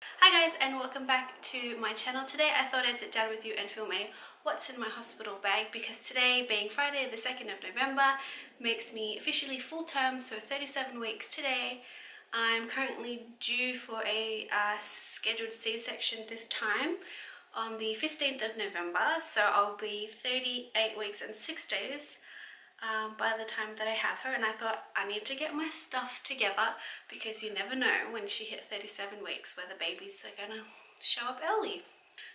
Hi guys, and welcome back to my channel. Today I thought I'd sit down with you and film a what's in my hospital bag, because today, being Friday the 2nd of November, makes me officially full term, so 37 weeks today. I'm currently due for a scheduled C-section this time on the 15th of November, so I'll be 38 weeks and 6 days by the time that I have her. And I thought I need to get my stuff together, because you never know when she hit 37 weeks whether babies are gonna show up early.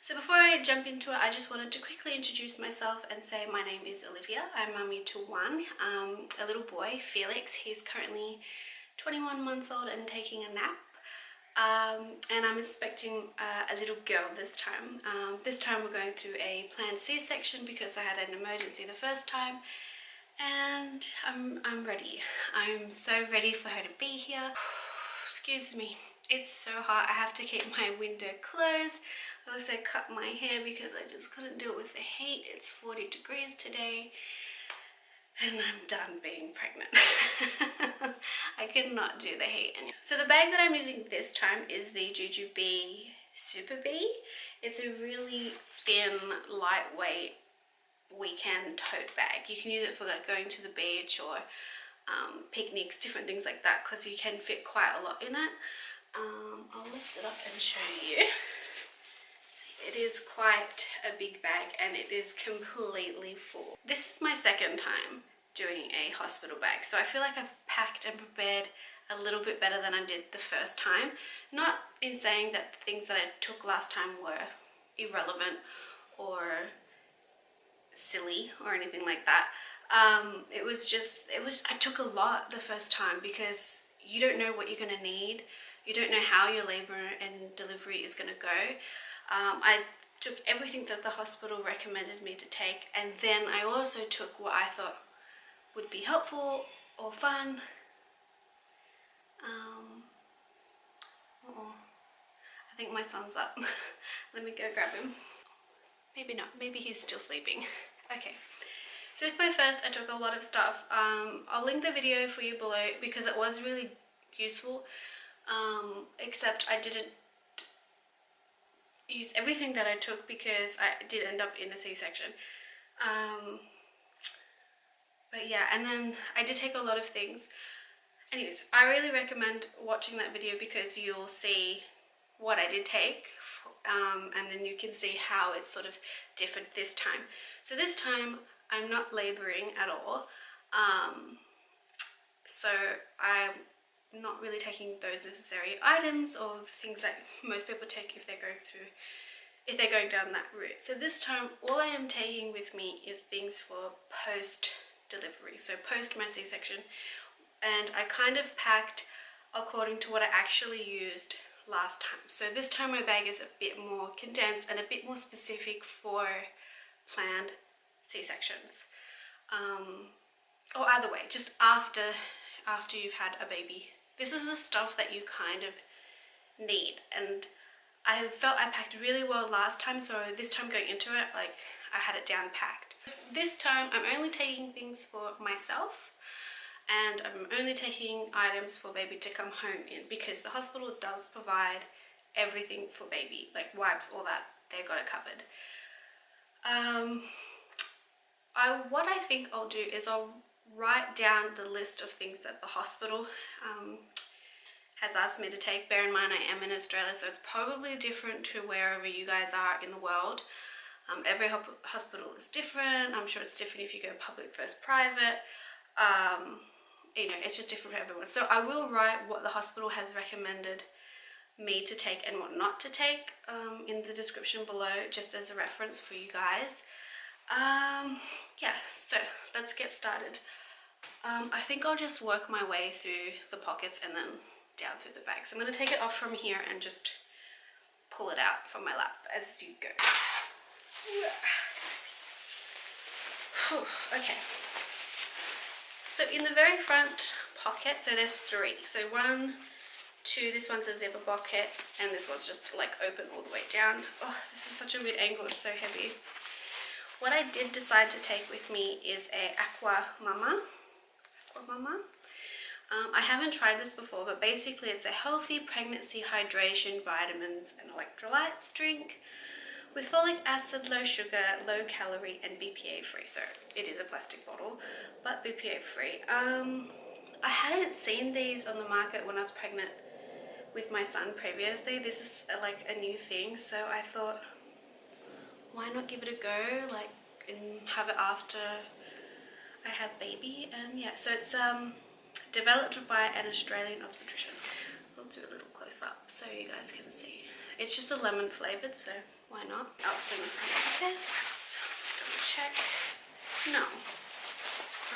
So before I jump into it, I just wanted to quickly introduce myself and say my name is Olivia. I'm mummy to one, a little boy, Felix. He's currently 21 months old and taking a nap. And I'm expecting a little girl this time. This time we're going through a planned C-section because I had an emergency the first time. And I'm ready. I'm so ready for her to be here. Excuse me, it's so hot. I have to keep my window closed. I also cut my hair because I just couldn't deal with the heat. It's 40 degrees today and I'm done being pregnant. I could not do the heat. So the bag that I'm using this time is the Jujube Super Bee. It's a really thin, lightweight weekend tote bag. You can use it for like going to the beach or picnics, different things like that, because you can fit quite a lot in it. I'll lift it up and show you. See, it is quite a big bag and it is completely full. This is my second time doing a hospital bag, so I feel like I've packed and prepared a little bit better than I did the first time. Not in saying that the things that I took last time were irrelevant or silly or anything like that. I took a lot the first time because you don't know what you're going to need. You don't know how your labor and delivery is going to go. I took everything that the hospital recommended me to take, and then I also took what I thought would be helpful or fun. I think my son's up. Let me go grab him. Maybe not, maybe he's still sleeping. Okay, so with my first, I took a lot of stuff. I'll link the video for you below because it was really useful, except I didn't use everything that I took because I did end up in a C-section. But yeah, and then I did take a lot of things. Anyways, I really recommend watching that video because you'll see what I did take, and then you can see how it's sort of different this time. So this time I'm not laboring at all, so I'm not really taking those necessary items or things that most people take if they're going down that route. So this time all I am taking with me is things for post delivery, so post my C-section, and I kind of packed according to what I actually used last time. So this time my bag is a bit more condensed and a bit more specific for planned C-sections, or either way, just after you've had a baby. This is the stuff that you kind of need, and I felt I packed really well last time, so this time going into it, like, I had it down packed. This time I'm only taking things for myself, and I'm only taking items for baby to come home in, because the hospital does provide everything for baby, like wipes, all that. They got it covered. What I think I'll do is I'll write down the list of things that the hospital has asked me to take. Bear in mind I am in Australia, so it's probably different to wherever you guys are in the world. Every hospital is different. I'm sure it's different if you go public versus private. You know, it's just different for everyone. So I will write what the hospital has recommended me to take and what not to take in the description below, just as a reference for you guys. Yeah, so let's get started. I think I'll just work my way through the pockets and then down through the bag. So I'm going to take it off from here and just pull it out from my lap as you go. Okay. So in the very front pocket, so there's three. So 1, 2, this one's a zipper pocket, and this one's just like open all the way down. Oh, this is such a weird angle, it's so heavy. What I did decide to take with me is a Aqua Mama. I haven't tried this before, but basically it's a healthy pregnancy hydration, vitamins and electrolytes drink with folic acid, low sugar, low calorie and BPA free. So it is a plastic bottle, but BPA free. I hadn't seen these on the market when I was pregnant with my son previously. This is like a new thing, so I thought, why not give it a go, like, and have it after I have baby. And yeah, so it's developed by an Australian obstetrician. I'll do a little close up so you guys can see. It's just a lemon flavored, so why not? I'll see the front pockets. Double check. No.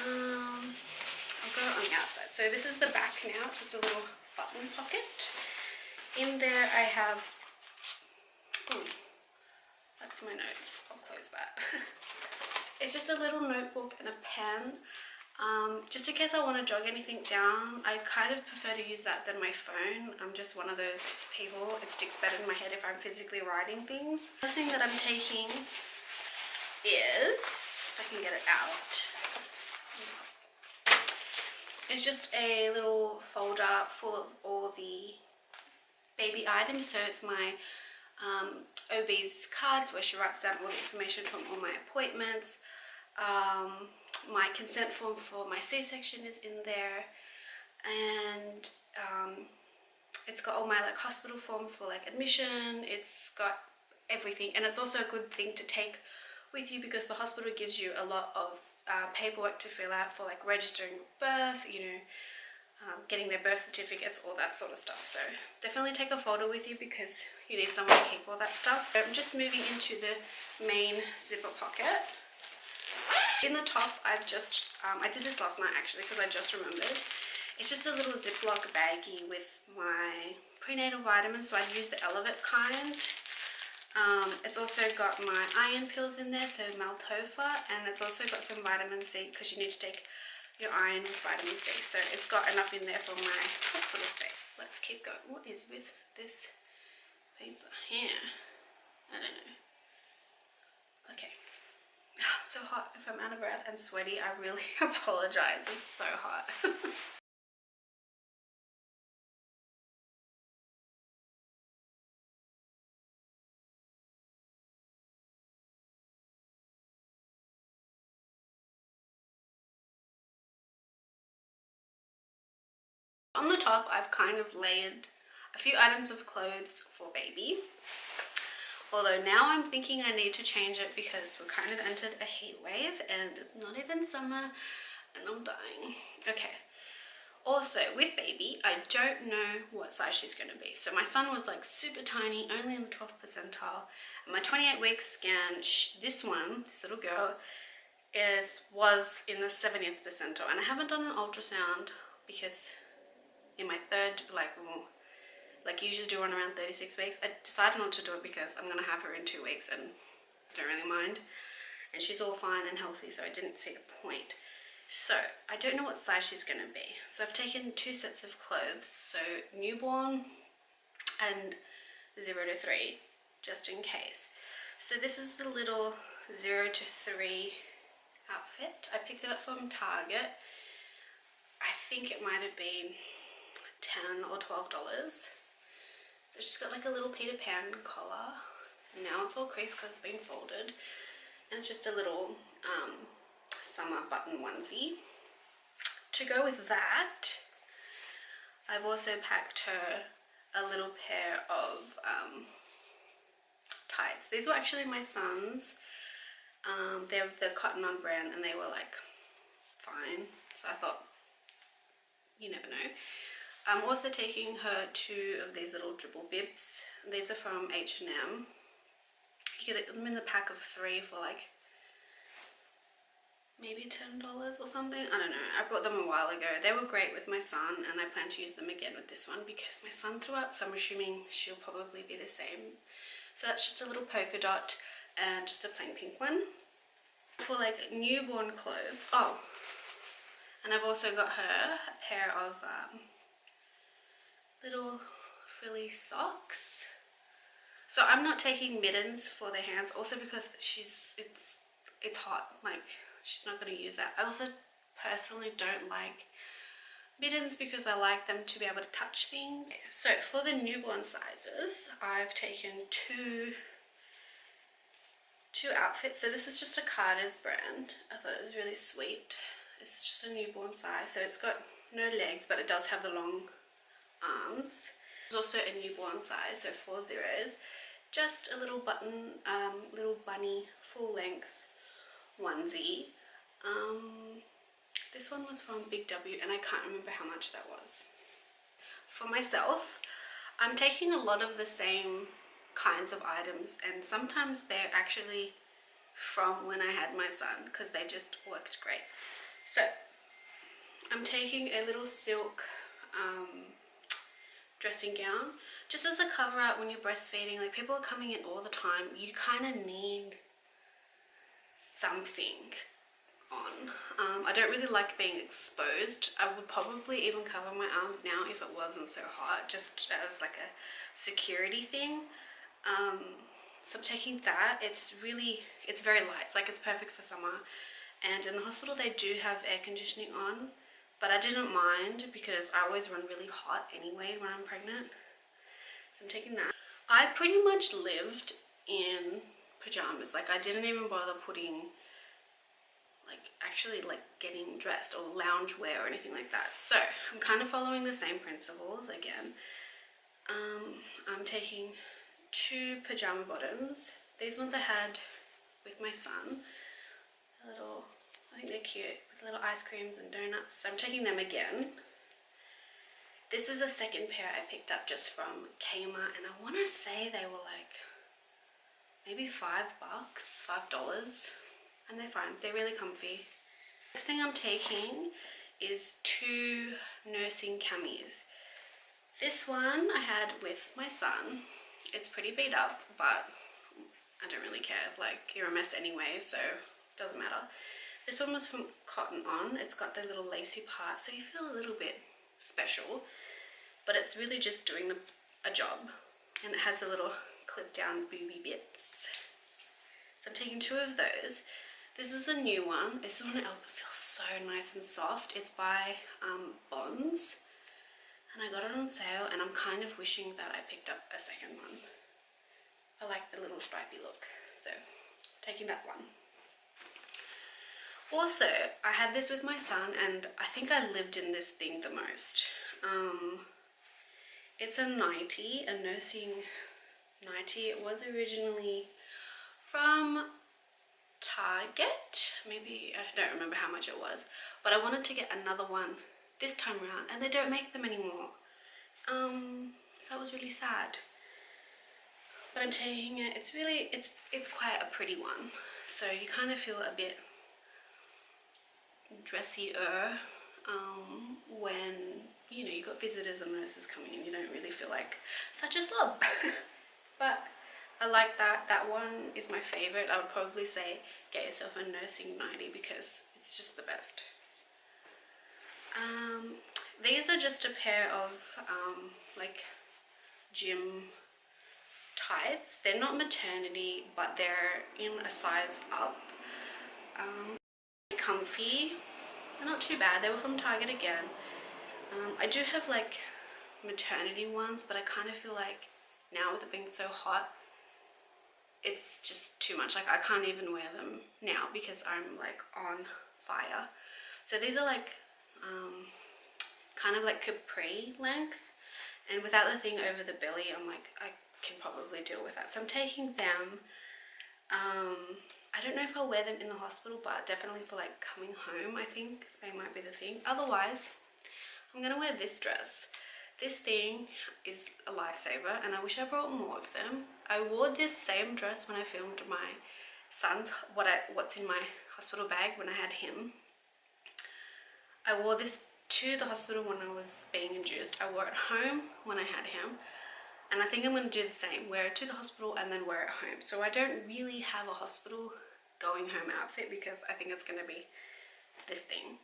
I'll go on the outside. So this is the back now. It's just a little button pocket. In there I have, that's my notes. I'll close that. It's just a little notebook and a pen. Just in case I want to jog anything down. I kind of prefer to use that than my phone. I'm just one of those people. It sticks better in my head if I'm physically writing things. The thing that I'm taking is, if I can get it out, it's just a little folder full of all the baby items. So it's my OB's cards where she writes down all the information from all my appointments. My consent form for my C-section is in there, and it's got all my like hospital forms for like admission. It's got everything, and it's also a good thing to take with you because the hospital gives you a lot of paperwork to fill out for like registering birth, you know, getting their birth certificates, all that sort of stuff. So definitely take a folder with you because you need somewhere to keep all that stuff. So I'm just moving into the main zipper pocket. In the top, I've just, I did this last night actually because I just remembered. It's just a little Ziploc baggie with my prenatal vitamins, so I'd use the Elevate kind. It's also got my iron pills in there, so Maltopha, and it's also got some vitamin C because you need to take your iron with vitamin C. So it's got enough in there for my hospital stay. Let's keep going. What is with this paper here? I don't know. Okay. I'm so hot. If I'm out of breath and sweaty, I really apologize. It's so hot. On the top, I've kind of layered a few items of clothes for baby. Although now I'm thinking I need to change it because we're kind of entered a heat wave and not even summer and I'm dying. Okay. Also, with baby, I don't know what size she's going to be. So my son was like super tiny, only in the 12th percentile. And my 28-week scan, this little girl, was in the 70th percentile. And I haven't done an ultrasound because in my third, like usually do one around 36 weeks. I decided not to do it because I'm going to have her in 2 weeks and don't really mind. And she's all fine and healthy, so I didn't see the point. So I don't know what size she's going to be. So I've taken 2 sets of clothes. So newborn and 0 to 3, just in case. So this is the little 0 to 3 outfit. I picked it up from Target. I think it might have been $10 or $12. So it's just got like a little Peter Pan collar. Now it's all creased because it's been folded. And it's just a little summer button onesie. To go with that, I've also packed her a little pair of tights. These were actually my son's. They're the Cotton On brand and they were like fine. So I thought, you never know. I'm also taking her 2 of these little dribble bibs. These are from H&M. You get them in the pack of 3 for like maybe $10 or something. I don't know. I bought them a while ago. They were great with my son and I plan to use them again with this one because my son threw up, so I'm assuming she'll probably be the same. So that's just a little polka dot and just a plain pink one. For like newborn clothes. Oh, and I've also got her a pair of little frilly socks. So I'm not taking mittens for the hands, also because it's hot, like she's not going to use that. I also personally don't like mittens because I like them to be able to touch things. So for the newborn sizes, I've taken two outfits. So this is just a Carter's brand. I thought it was really sweet. This is just a newborn size, so it's got no legs, but it does have the long arms. There's also a newborn size, so 4 zeros. Just a little button, little bunny, full length onesie. This one was from Big W, and I can't remember how much that was. For myself, I'm taking a lot of the same kinds of items, and sometimes they're actually from when I had my son because they just worked great. So I'm taking a little silk dressing gown just as a cover up when you're breastfeeding. Like, people are coming in all the time, you kind of need something on. I don't really like being exposed. I would probably even cover my arms now if it wasn't so hot, just as like a security thing. So I'm taking that. It's very light, like it's perfect for summer. And in the hospital they do have air conditioning on, but I didn't mind because I always run really hot anyway when I'm pregnant. So I'm taking that. I pretty much lived in pajamas. Like, I didn't even bother putting actually getting dressed or lounge wear or anything like that. So I'm kind of following the same principles again. I'm taking two pajama bottoms. These ones I had with my son. I think they're cute, with little ice creams and donuts. So I'm taking them again. This is a second pair I picked up just from Kmart, and I want to say they were maybe $5, $5, and they're fine. They're really comfy. Next thing I'm taking is two nursing camis. This one I had with my son. It's pretty beat up, but I don't really care. You're a mess anyway, so it doesn't matter. This one was from Cotton On. It's got the little lacy part, so you feel a little bit special, but it's really just doing a job. And it has the little clip down booby bits. So I'm taking two of those. This is a new one. This one feels so nice and soft. It's by Bonds, and I got it on sale, and I'm kind of wishing that I picked up a second one. I like the little stripy look, so taking that one. Also, I had this with my son, and I think I lived in this thing the most. It's a nightie, a nursing nightie. It was originally from Target. Maybe, I don't remember how much it was, but I wanted to get another one this time around, and they don't make them anymore. So that was really sad. But I'm taking it. It's quite a pretty one, so you kind of feel a bit dressier when you got visitors and nurses coming in. You don't really feel like such a slob. But I like that. That one is my favorite. I would probably say get yourself a nursing nightie because it's just the best. These are just a pair of gym tights. They're not maternity, but they're in a size up. Comfy. They're not too bad. They were from Target again. I do have maternity ones, but I kind of feel like now with it being so hot, it's just too much. I can't even wear them now because I'm on fire. So these are kind of capri length, and without the thing over the belly, I'm I can probably deal with that. So I'm taking them. I don't know if I'll wear them in the hospital, but definitely for coming home, I think they might be the thing. Otherwise, I'm gonna wear this dress. This thing is a lifesaver, and I wish I brought more of them. I wore this same dress when I filmed my son's, what's in my hospital bag when I had him. I wore this to the hospital when I was being induced. I wore it home when I had him. And I think I'm going to do the same, wear it to the hospital and then wear it home. So I don't really have a hospital going home outfit because I think it's going to be this thing.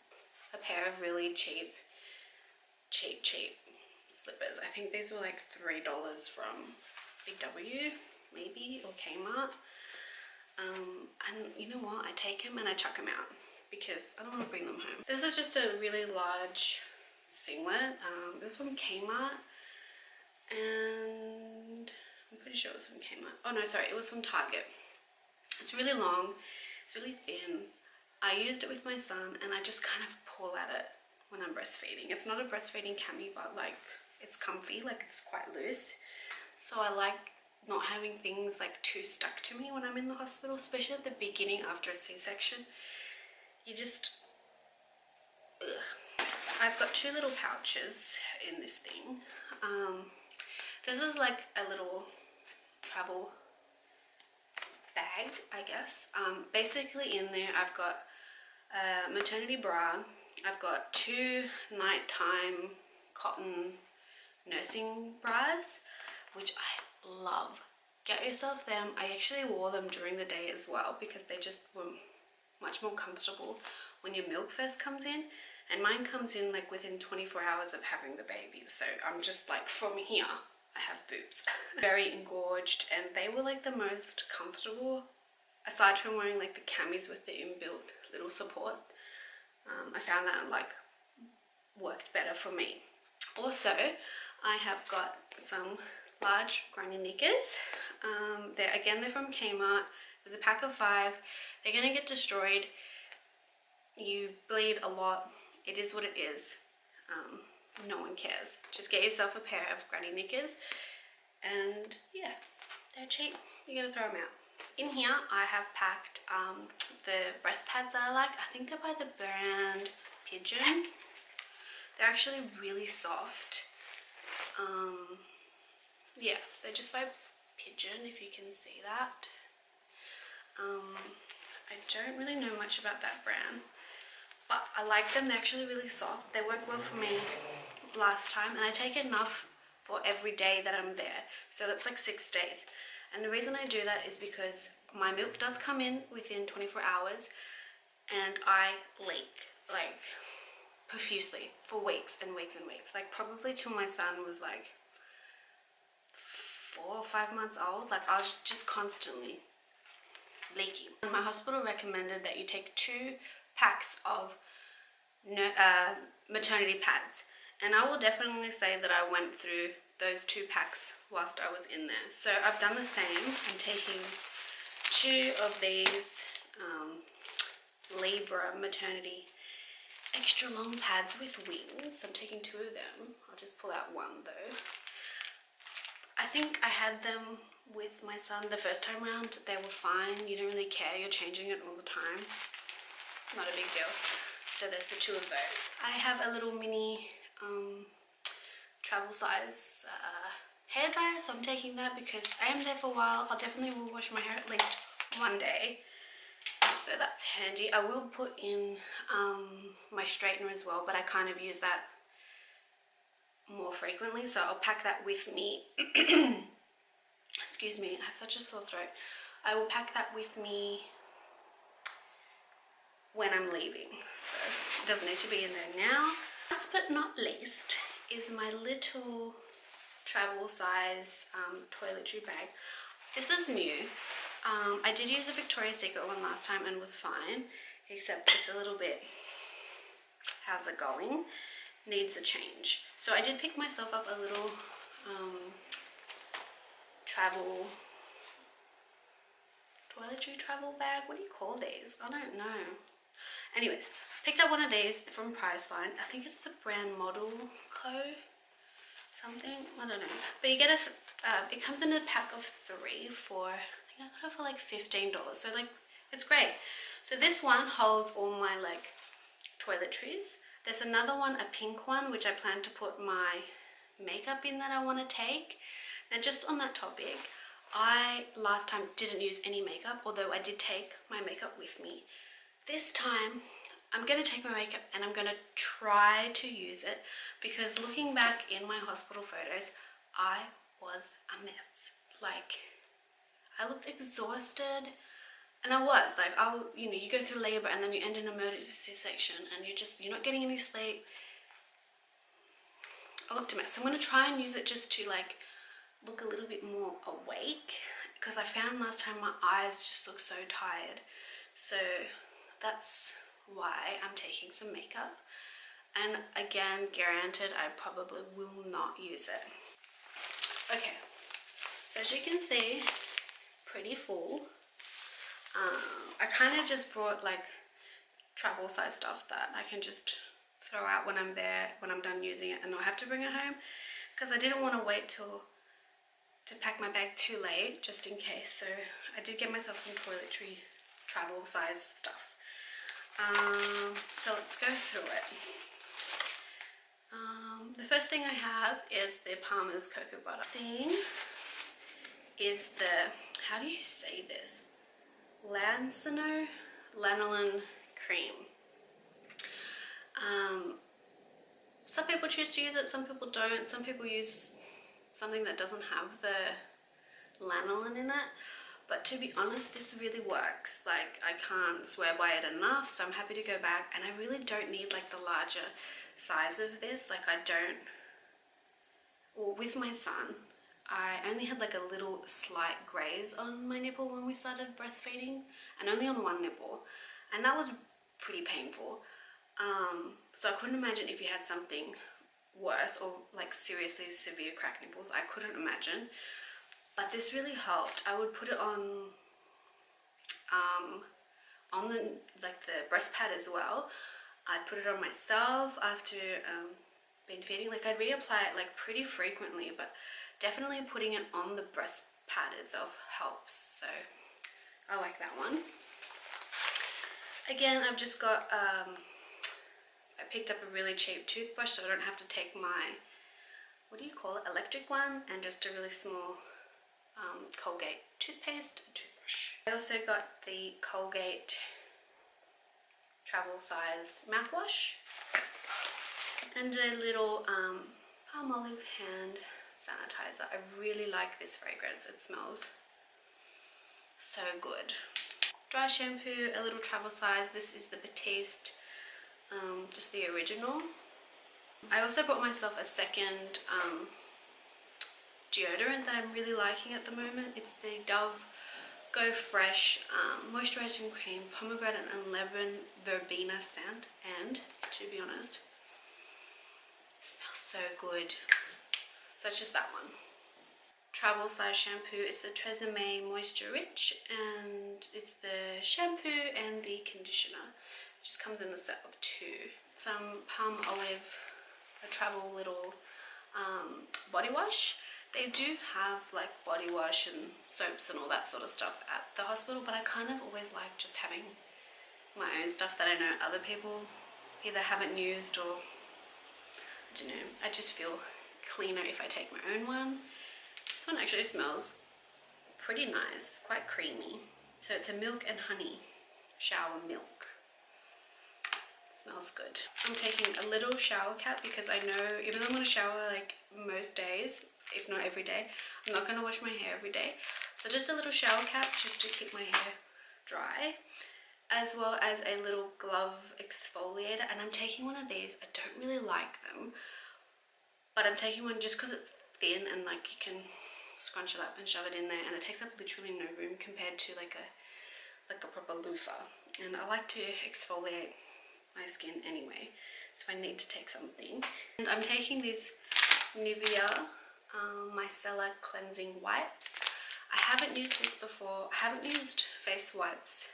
A pair of really cheap slippers. I think these were $3 from Big W, maybe, or Kmart. And you know what? I take them and I chuck them out because I don't want to bring them home. This is just a really large singlet. It was from Kmart, and I'm pretty sure it was from Kmart. Oh no, sorry, it was from Target. It's really long, it's really thin. I used it with my son and I just kind of pull at it when I'm breastfeeding. It's not a breastfeeding cami, but like it's comfy, like it's quite loose. So I like not having things like too stuck to me when I'm in the hospital, especially at the beginning after a C-section. You just, ugh. I've got two little pouches in this thing. This is like a little travel bag, I guess. Basically in there I've got a maternity bra, I've got two nighttime cotton nursing bras, which I love. Get yourself them. I actually wore them during the day as well because they just were much more comfortable when your milk first comes in, and mine comes in like within 24 hours of having the baby, so I'm just like, from here I have boobs. Very engorged, and they were like the most comfortable, aside from wearing like the camis with the inbuilt little support. I found that like worked better for me. Also, I have got some large granny knickers. They're from Kmart. There's a pack of 5. They're gonna get destroyed. You bleed a lot. It is what it is. No one cares. Just get yourself a pair of granny knickers, and yeah, they're cheap. You're gonna throw them out. In here I have packed the breast pads that I like. I think they're by the brand Pigeon. They're actually really soft. Yeah, they're just by Pigeon, if you can see that. I don't really know much about that brand, but I like them. They're actually really soft. They work well for me last time, and I take enough for every day that I'm there, so that's like 6 days. And the reason I do that is because my milk does come in within 24 hours and I leak like profusely for weeks and weeks and weeks, like probably till my son was like 4 or 5 months old. Like I was just constantly leaking. My hospital recommended that you take 2 packs of maternity pads, and I will definitely say that I went through those 2 packs whilst I was in there. So I've done the same. I'm taking 2 of these Libra maternity extra long pads with wings. I'm taking 2 of them. I'll just pull out 1 though. I think I had them with my son the first time around. They were fine. You don't really care. You're changing it all the time. Not a big deal. So there's the 2 of those. I have a little mini travel size hairdryer, so I'm taking that because I am there for a while. I'll definitely will wash my hair at least one day, so that's handy. I will put in my straightener as well, but I kind of use that more frequently, so I'll pack that with me. Excuse me, I have such a sore throat. I will pack that with me when I'm leaving, so it doesn't need to be in there now. Last but not least is my little travel size toiletry bag. This is new. I did use a Victoria's Secret one last time and was fine, except it's a little bit, how's it going? Needs a change. So I did pick myself up a little toiletry travel bag. What do you call these? I don't know. Anyways, picked up one of these from Priceline. I think it's the brand Model Co. something. I don't know. But you get it comes in a pack of 3 for, I think I got it for like $15. So like, it's great. So this one holds all my like toiletries. There's another one, a pink one, which I plan to put my makeup in that I want to take. Now just on that topic, I last time didn't use any makeup, although I did take my makeup with me. This time I'm going to take my makeup and I'm going to try to use it, because looking back in my hospital photos, I was a mess. Like, I looked exhausted, and I was like, you know, you go through labor and then you end in emergency C-section and you're not getting any sleep. I looked a mess. So I'm going to try and use it just to like look a little bit more awake, because I found last time my eyes just look so tired. So that's why I'm taking some makeup. and again, guaranteed I probably will not use it. Okay, so as you can see, pretty full. I kind of just brought like travel size stuff that I can just throw out when I'm there, when I'm done using it, and not have to bring it home, because I didn't want to wait to pack my bag too late, just in case. So I did get myself some toiletry travel size stuff. So let's go through it. The first thing I have is the Palmer's cocoa butter. Thing is the, how do you say this? Lanolin cream. Some people choose to use it, some people don't. Some people use something that doesn't have the lanolin in it. But to be honest, this really works. Like, I can't swear by it enough, so I'm happy to go back. And I really don't need like the larger size of this. Like, I don't, well, with my son, I only had like a little slight graze on my nipple when we started breastfeeding, and only on one nipple, and that was pretty painful. So I couldn't imagine if you had something worse, or like seriously severe cracked nipples. I couldn't imagine. But this really helped. I would put it on the like the breast pad as well. I'd put it on myself after been feeding. Like, I'd reapply it like pretty frequently, but definitely putting it on the breast pad itself helps. So I like that one. Again, I've just got I picked up a really cheap toothbrush, so I don't have to take my, what do you call it, electric one, and just a really small Colgate toothpaste toothbrush. I also got the Colgate travel size mouthwash and a little Palmolive hand sanitizer. I really like this fragrance. It smells so good. Dry shampoo, a little travel size. This is the Batiste, just the original. I also bought myself a second deodorant that I'm really liking at the moment. It's the Dove Go Fresh moisturizing cream, pomegranate and lemon verbena scent, and to be honest, it smells so good. So it's just that one. Travel size shampoo. It's the Tresemme Moisture Rich, and it's the shampoo and the conditioner. It just comes in a set of 2. Some Palmolive, a travel little body wash. They do have like body wash and soaps and all that sort of stuff at the hospital, but I kind of always like just having my own stuff that I know other people either haven't used, or I don't know, I just feel cleaner if I take my own one. This one actually smells pretty nice. It's quite creamy. So it's a milk and honey shower milk. It smells good. I'm taking a little shower cap because I know, even though I'm going to shower like most days, if not every day, I'm not going to wash my hair every day. So just a little shower cap just to keep my hair dry, as well as a little glove exfoliator. And I'm taking one of these. I don't really like them, but I'm taking one just because it's thin and like you can scrunch it up and shove it in there, and it takes up literally no room compared to like a proper loofah. And I like to exfoliate my skin anyway, so I need to take something. And I'm taking these Nivea micellar cleansing wipes. I haven't used this before. I haven't used face wipes,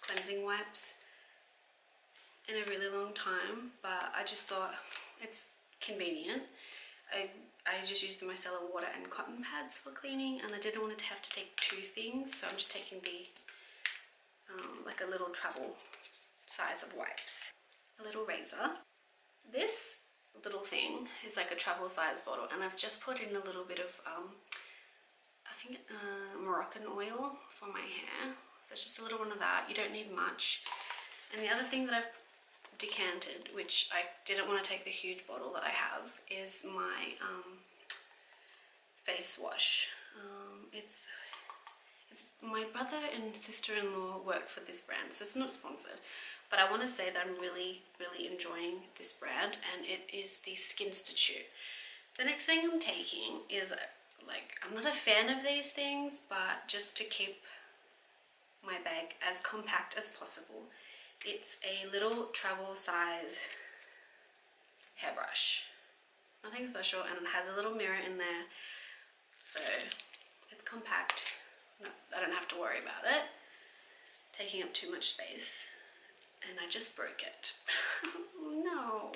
cleansing wipes, in a really long time, but I just thought it's convenient. I just used the micellar water and cotton pads for cleaning, and I didn't want to have to take 2 things, so I'm just taking the like a little travel size of wipes. A little razor. This little thing is like a travel size bottle, and I've just put in a little bit of I think Moroccan oil for my hair, so it's just a little one of that. You don't need much. And the other thing that I've decanted, which I didn't want to take the huge bottle that I have, is my face wash. It's my brother and sister-in-law work for this brand, so it's not sponsored, but I want to say that I'm really enjoying this brand, and it is the Skinstitute. The next thing I'm taking is, like, I'm not a fan of these things, but just to keep my bag as compact as possible, it's a little travel size hairbrush. Nothing special, and it has a little mirror in there, so it's compact. No, I don't have to worry about it taking up too much space. And I just broke it. No.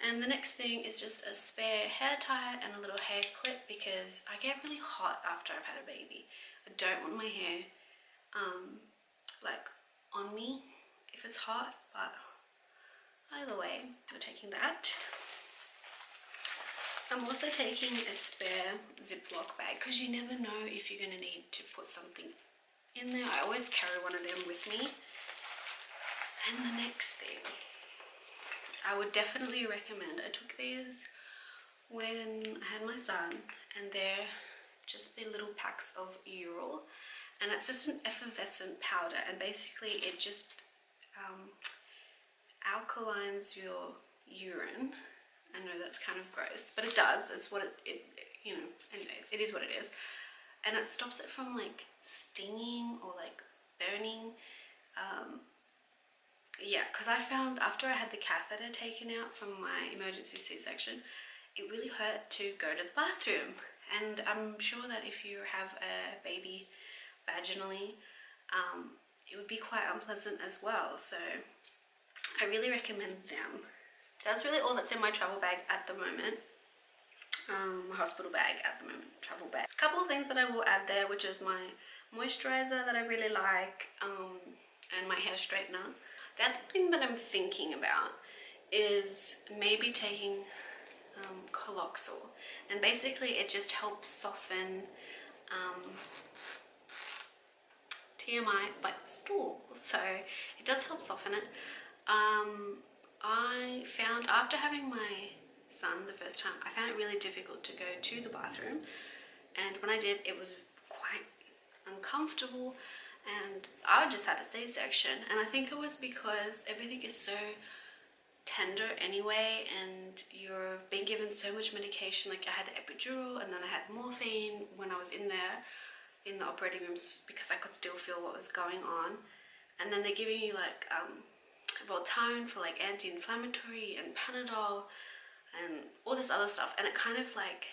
And the next thing is just a spare hair tie and a little hair clip, because I get really hot after I've had a baby. I don't want my hair like on me if it's hot, but either way, we're taking that. I'm also taking a spare Ziploc bag, because you never know if you're going to need to put something in there. I always carry one of them with me. And the next thing, I would definitely recommend, I took these when I had my son, and they're just the little packs of Ural, and it's just an effervescent powder, and basically it just alkalines your urine. I know that's kind of gross, but it does. It's what it you know, anyways, it is what it is. And it stops it from like stinging or like burning. Yeah, because I found after I had the catheter taken out from my emergency C-section, it really hurt to go to the bathroom. And I'm sure that if you have a baby vaginally, it would be quite unpleasant as well. So I really recommend them. That's really all that's in my travel bag at the moment. My hospital bag at the moment, travel bag. There's a couple of things that I will add there, which is my moisturizer that I really like, and my hair straightener. The other thing that I'm thinking about is maybe taking Coloxal, and basically it just helps soften TMI, but stool. So it does help soften it. I found after having my son the first time, I found it really difficult to go to the bathroom, and when I did, it was quite uncomfortable, and I just had a C-section, and I think it was because everything is so tender anyway, and you're being given so much medication. Like I had epidural, and then I had morphine when I was in there in the operating rooms, because I could still feel what was going on, and then they're giving you like Voltaren for like anti-inflammatory and Panadol and all this other stuff, and it kind of like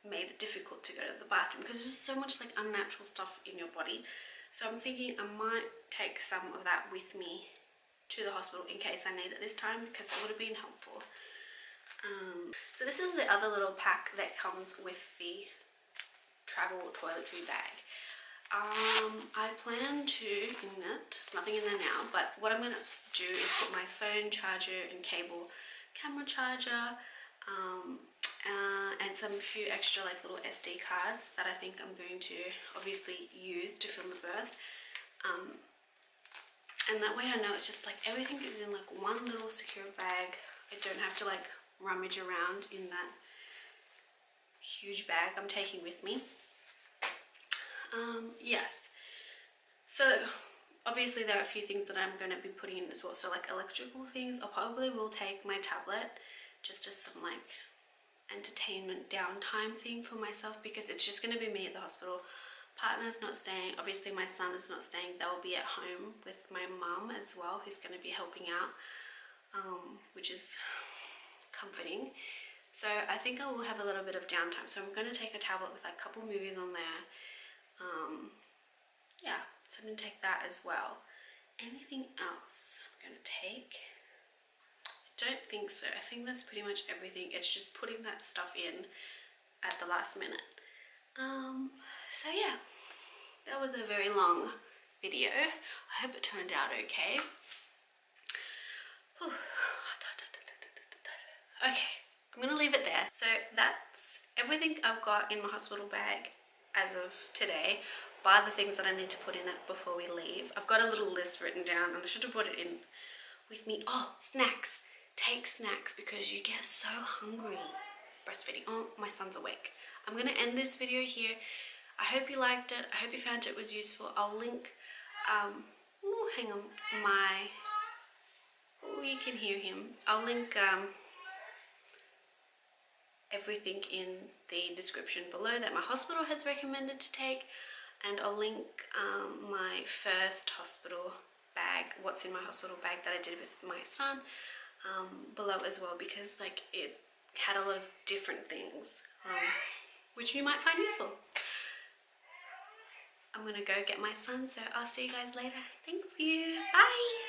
made it difficult to go to the bathroom because there's just so much like unnatural stuff in your body. So I'm thinking I might take some of that with me to the hospital in case I need it this time, because that would have been helpful. So this is the other little pack that comes with the travel toiletry bag. I plan to, there's nothing in there now, but what I'm going to do is put my phone charger and cable camera charger, and some few extra like little SD cards that I think I'm going to obviously use to film the birth. And that way I know it's just like everything is in like one little secure bag. I don't have to like rummage around in that huge bag I'm taking with me. Yes, so obviously there are a few things that I'm going to be putting in as well, so like electrical things. I probably will take my tablet just as some like entertainment downtime thing for myself, because it's just going to be me at the hospital. Partner's not staying, obviously my son is not staying. They'll be at home with my mum as well, who's going to be helping out, which is comforting. So I think I will have a little bit of downtime, so I'm going to take a tablet with like a couple movies on there. Yeah, so I'm going to take that as well. Anything else I'm going to take? I don't think so. I think that's pretty much everything. It's just putting that stuff in at the last minute. So yeah, that was a very long video. I hope it turned out okay. Whew. Okay, I'm gonna leave it there. So that's everything I've got in my hospital bag as of today, bar the things that I need to put in it before we leave. I've got a little list written down, and I should have brought it in with me. Oh, snacks. Take snacks because you get so hungry breastfeeding. Oh, my son's awake. I'm going to end this video here. I hope you liked it. I hope you found it was useful. I'll link, hang on, you can hear him. I'll link everything in the description below that my hospital has recommended to take, and I'll link my first hospital bag, what's in my hospital bag that I did with my son below as well, because like it had a lot of different things which you might find useful. I'm gonna go get my son, so I'll see you guys later. Thank you. Bye.